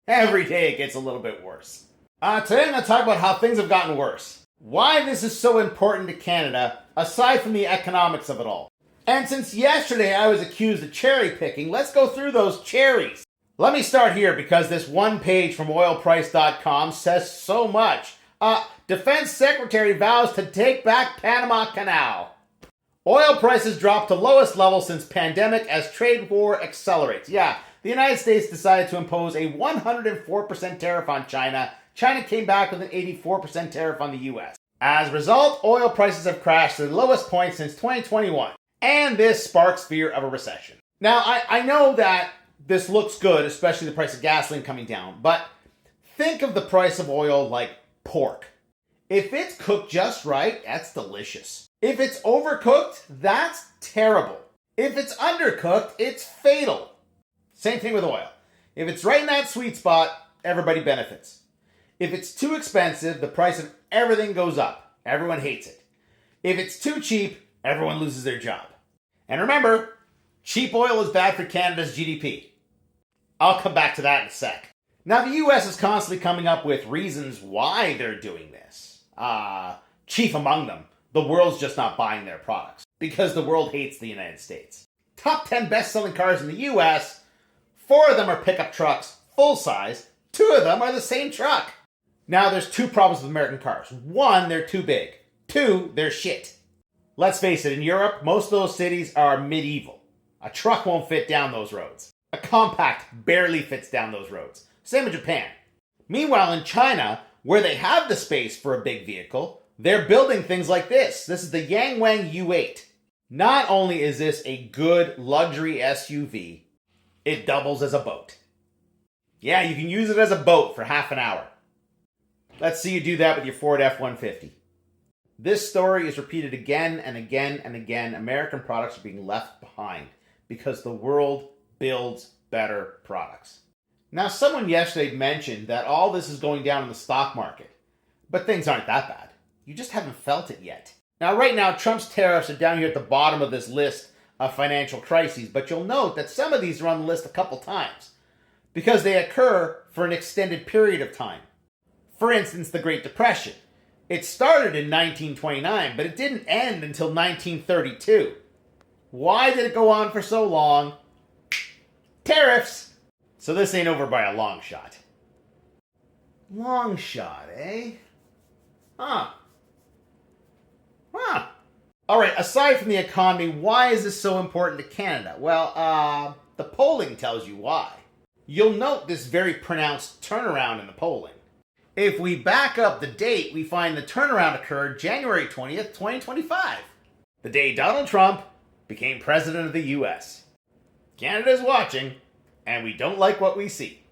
Every day it gets a little bit worse. Today I'm going to talk about how things have gotten worse. Why this is so important to Canada, aside from the economics of it all. And since yesterday I was accused of cherry picking, let's go through those cherries. Let me start here because this one page from oilprice.com says so much. Defense Secretary vows to take back Panama Canal. Oil prices dropped to lowest level since pandemic as trade war accelerates. Yeah, the United States decided to impose a 104% tariff on China. China came back with an 84% tariff on the US. As a result, oil prices have crashed to the lowest point since 2021. And this sparks fear of a recession. Now, I know that this looks good, especially the price of gasoline coming down, but think of the price of oil like pork. If it's cooked just right, that's delicious. If it's overcooked, that's terrible. If it's undercooked, it's fatal. Same thing with oil. If it's right in that sweet spot, everybody benefits. If it's too expensive, the price of everything goes up. Everyone hates it. If it's too cheap, everyone loses their job. And remember, cheap oil is bad for Canada's GDP. I'll come back to that in a sec. Now, the US is constantly coming up with reasons why they're doing this. Chief among them, the world's just not buying their products because the world hates the United States. Top 10 best-selling cars in the US, 4 of them are pickup trucks, full size, 2 of them are the same truck. Now, there's 2 problems with American cars. 1, they're too big. 2, they're shit. Let's face it, in Europe, most of those cities are medieval. A truck won't fit down those roads. A compact barely fits down those roads. Same in Japan. Meanwhile, in China, where they have the space for a big vehicle, they're building things like this. This is the Yangwang U8. Not only is this a good luxury SUV, it doubles as a boat. Yeah, you can use it as a boat for half an hour. Let's see you do that with your Ford F-150. This story is repeated again and again and again. American products are being left behind because the world builds better products. Now, someone yesterday mentioned that all this is going down in the stock market, but things aren't that bad. You just haven't felt it yet. Now, right now, Trump's tariffs are down here at the bottom of this list of financial crises, but you'll note that some of these are on the list a couple times because they occur for an extended period of time. For instance, the Great Depression. It started in 1929, but it didn't end until 1932. Why did it go on for so long? Tariffs! So this ain't over by a long shot. Long shot, eh? Huh. Alright, aside from the economy, why is this so important to Canada? Well, the polling tells you why. You'll note this very pronounced turnaround in the polling. If we back up the date, we find the turnaround occurred January 20th, 2025. The day Donald Trump became president of the US. Canada's watching, and we don't like what we see.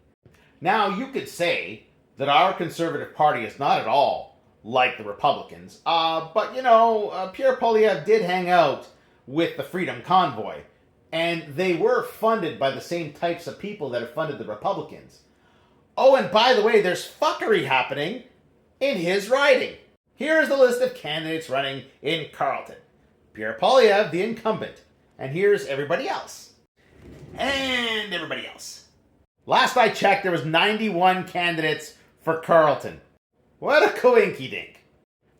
Now, you could say that our Conservative Party is not at all like the Republicans, but Pierre Poilievre did hang out with the Freedom Convoy, and they were funded by the same types of people that have funded the Republicans. Oh, and by the way, there's fuckery happening in his riding. Here's the list of candidates running in Carleton. Pierre Poilievre, the incumbent. And here's everybody else. And everybody else. Last I checked, there was 91 candidates for Carleton. What a coinky-dink.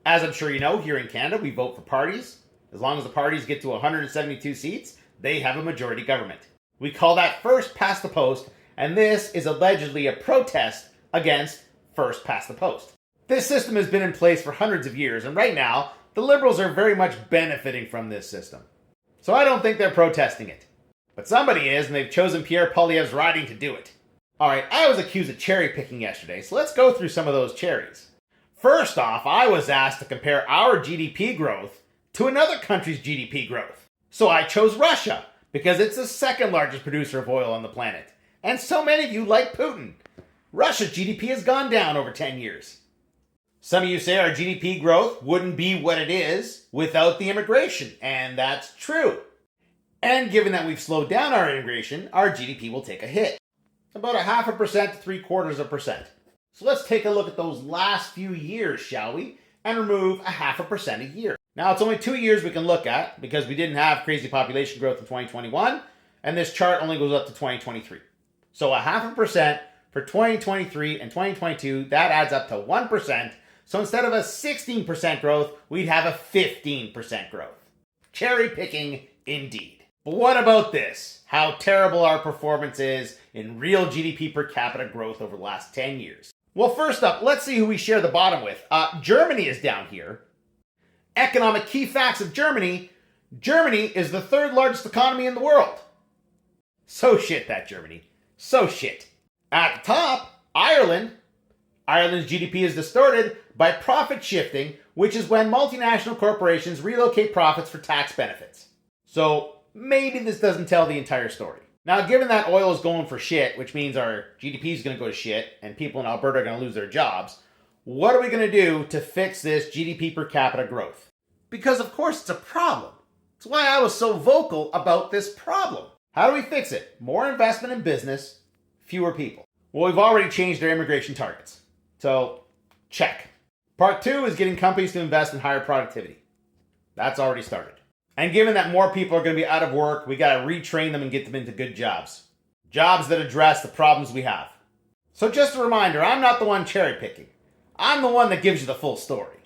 As I'm sure you know, here in Canada, we vote for parties. As long as the parties get to 172 seats, they have a majority government. We call that first past the post, and this is allegedly a protest against first past the post. This system has been in place for hundreds of years, and right now, the Liberals are very much benefiting from this system. So I don't think they're protesting it. But somebody is, and they've chosen Pierre Poilievre's riding to do it. Alright, I was accused of cherry picking yesterday, so let's go through some of those cherries. First off, I was asked to compare our GDP growth to another country's GDP growth. So I chose Russia, because it's the second largest producer of oil on the planet. And so many of you like Putin. Russia's GDP has gone down over 10 years. Some of you say our GDP growth wouldn't be what it is without the immigration, and that's true. And given that we've slowed down our immigration, our GDP will take a hit. About 0.5% to 0.75%. So let's take a look at those last few years, shall we? And remove 0.5% a year. Now, it's only 2 years we can look at because we didn't have crazy population growth in 2021, and this chart only goes up to 2023. So 0.5% For 2023 and 2022, that adds up to 1%. So instead of a 16% growth, we'd have a 15% growth. Cherry picking indeed. But what about this? How terrible our performance is in real GDP per capita growth over the last 10 years. Well, first up, let's see who we share the bottom with. Germany is down here. Economic key facts of Germany. Germany is the third largest economy in the world. So shit, that Germany. So shit. At the top, Ireland. Ireland's GDP is distorted by profit shifting, which is when multinational corporations relocate profits for tax benefits. So maybe this doesn't tell the entire story. Now, given that oil is going for shit, which means our GDP is going to go to shit and people in Alberta are going to lose their jobs, what are we going to do to fix this GDP per capita growth? Because of course it's a problem. That's why I was so vocal about this problem. How do we fix it? More investment in business, fewer people. Well, we've already changed our immigration targets. So, check. Part 2 is getting companies to invest in higher productivity. That's already started. And given that more people are going to be out of work, we got to retrain them and get them into good jobs. Jobs that address the problems we have. So just a reminder, I'm not the one cherry picking. I'm the one that gives you the full story.